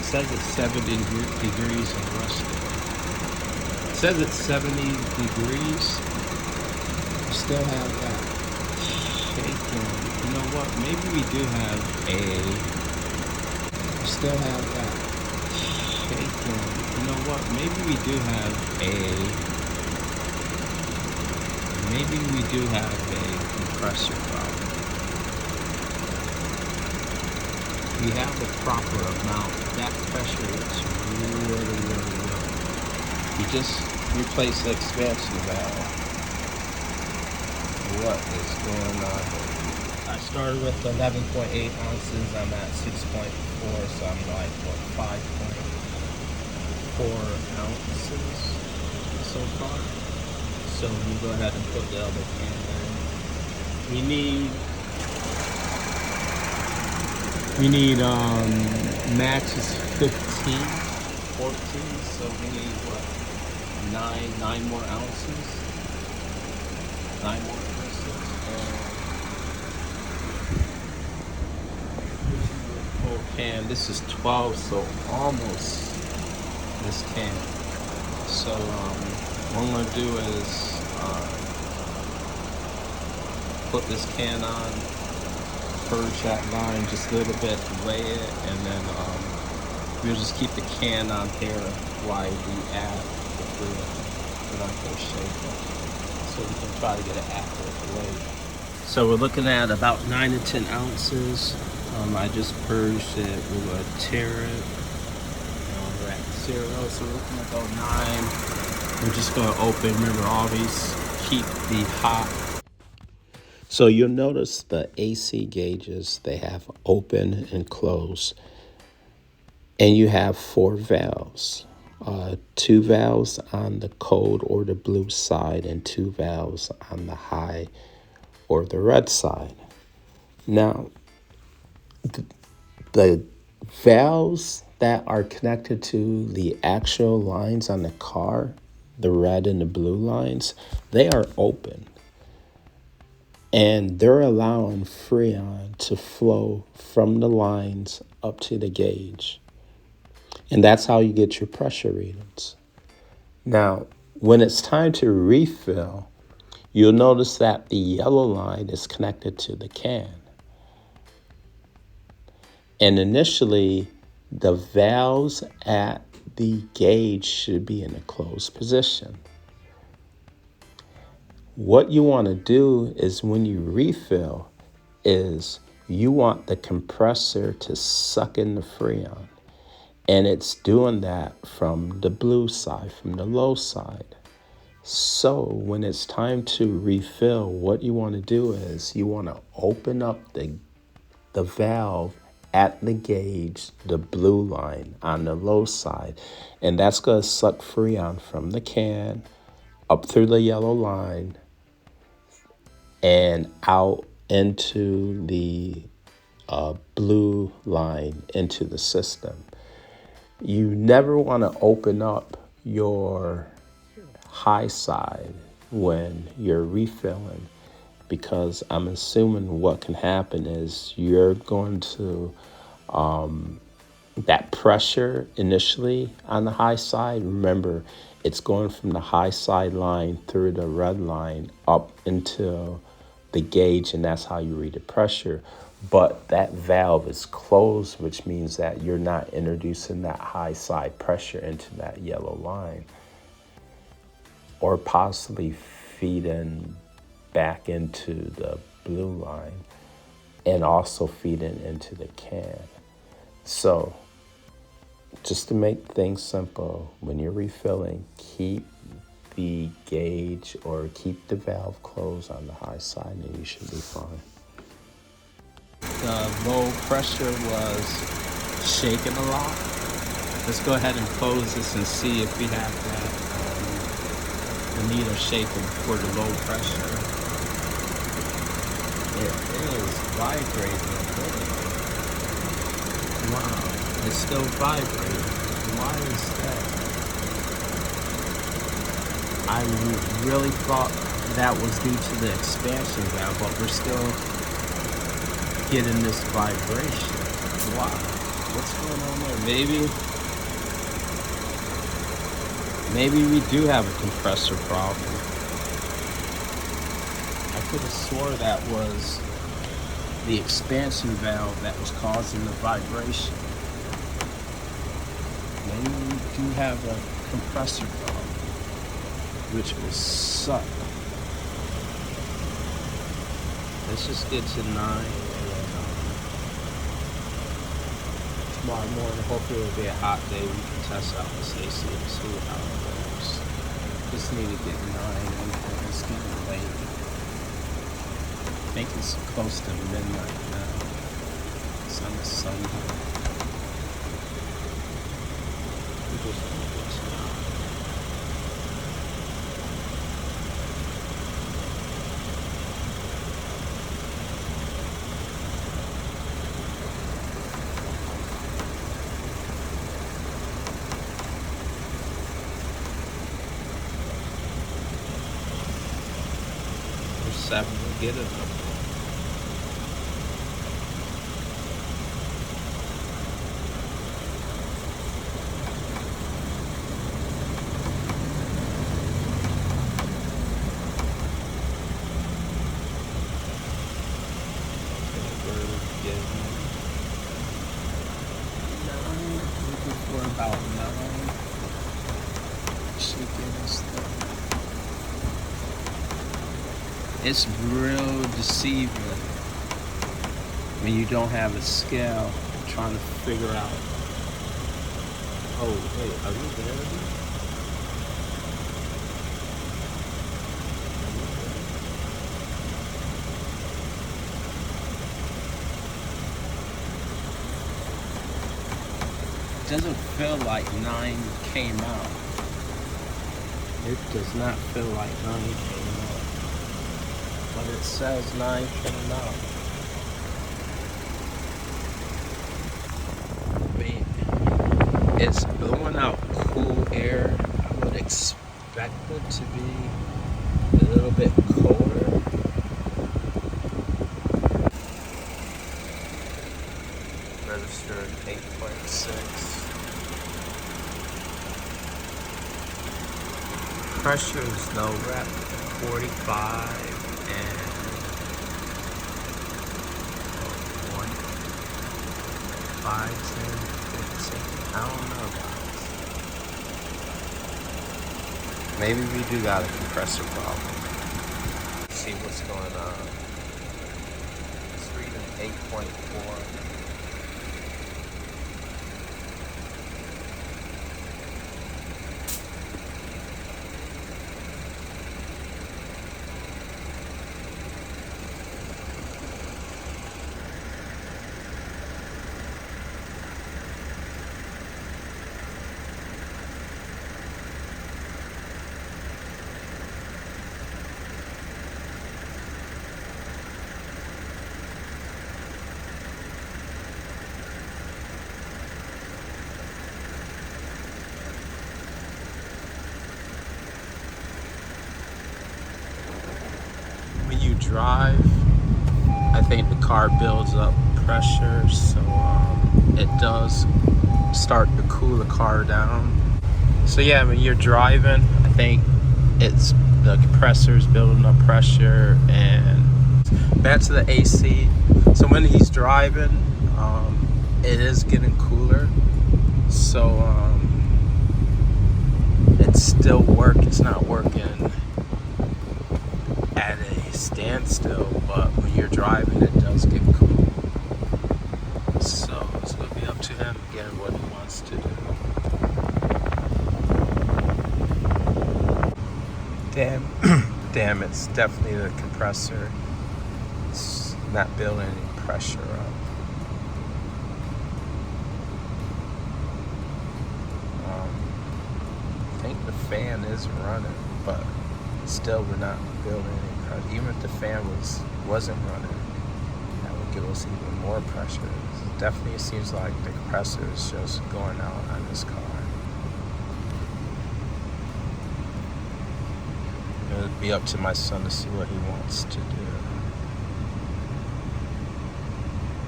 says it's 70 degrees in Ruston. It says it's 70 degrees. We still have that shaking. You know what? Maybe we do have a. We still have that shaking. You know what? Maybe we do have a. Maybe we do have a compressor problem. We have the proper amount. That pressure is really low. We just replaced the expansion valve. What is going on here? I started with 11.8 ounces. I'm at 6.4, so I'm like, what, 5.4 ounces so far. So we go ahead and put the other can in. We need max is 15, 14, so we need what, nine more ounces, 9 more ounces. Whole can. This is 12, so almost this can. So what I'm gonna do is put this can on, purge that line just a little bit, weigh it, and then we'll just keep the can on here while we add the fluid. We're not gonna shake it, so we can try to get an accurate weight. So we're looking at about 9 to 10 ounces. I just purged it. We're gonna tear it. We're at 0, so we're looking at about 9. We're just gonna open. Remember, always keep the hot. So you'll notice the AC gauges, they have open and close. And you have 4 valves. 2 valves on the cold or the blue side and 2 valves on the high or the red side. Now, the valves that are connected to the actual lines on the car, the red and the blue lines, they are open. And they're allowing Freon to flow from the lines up to the gauge. And that's how you get your pressure readings. Now, when it's time to refill, you'll notice that the yellow line is connected to the can. And initially, the valves at the gauge should be in a closed position. What you want to do is when you refill is you want the compressor to suck in the Freon. And it's doing that from the blue side, from the low side. So when it's time to refill, what you want to do is you want to open up the valve at the gauge, the blue line on the low side. And that's going to suck Freon from the can up through the yellow line and out into the blue line into the system. You never want to open up your high side when you're refilling, because I'm assuming what can happen is you're going to, that pressure initially on the high side, remember, it's going from the high side line through the red line up into the gauge, and that's how you read the pressure. But that valve is closed, which means that you're not introducing that high side pressure into that yellow line, or possibly feeding back into the blue line and also feeding into the can. So just to make things simple, when you're refilling, keep the gauge or keep the valve closed on the high side and you should be fine. The low pressure was shaking a lot. Let's go ahead and close this and see if we have that the needle shaking for the low pressure. It is vibrating. Wow, it's still vibrating. Why is that? I really thought that was due to the expansion valve, but we're still getting this vibration. Wow. What's going on there? Maybe we do have a compressor problem. I could have swore that was the expansion valve that was causing the vibration. Maybe we do have a compressor problem, which will suck. Let's just get to 9 and then tomorrow morning, hopefully it'll be a hot day. We can test out this AC and see how it works. Just need to get 9 and it's getting late. I think it's close to midnight now. It's on the Sunday. We just need to get to 9. There's 7 to get it up. About 9 should get us there. It's real deceiving when you don't have a scale trying to figure out. Oh, wait, are we there? It doesn't feel like 9 came out. It does not feel like 9 came out. But it says 9 came out. I mean, it's blowing out cool air. I would expect it to be a little bit colder. Registered 8.6. Pressure is low, we're at 45 and 1, 5, 10, 15. I don't know, guys. Maybe we do got a compressor problem. Let's see what's going on. It's reading 8.4. When you drive, I think the car builds up pressure, so it does start to cool the car down. So yeah, when you're driving, I think it's the compressor's building up pressure. And back to the AC. So when he's driving, it is getting cooler. So it's still it's not working at a standstill, but when you're driving it does get cool. So it's going to be up to him again what he wants to do. Damn, it's definitely the compressor. It's not building any pressure up. I think the fan is running, but still we're not building any pressure. Even if the fan wasn't running, that would give us even more pressure. It definitely seems like the compressor is just going out on this car. It'll be up to my son to see what he wants to do.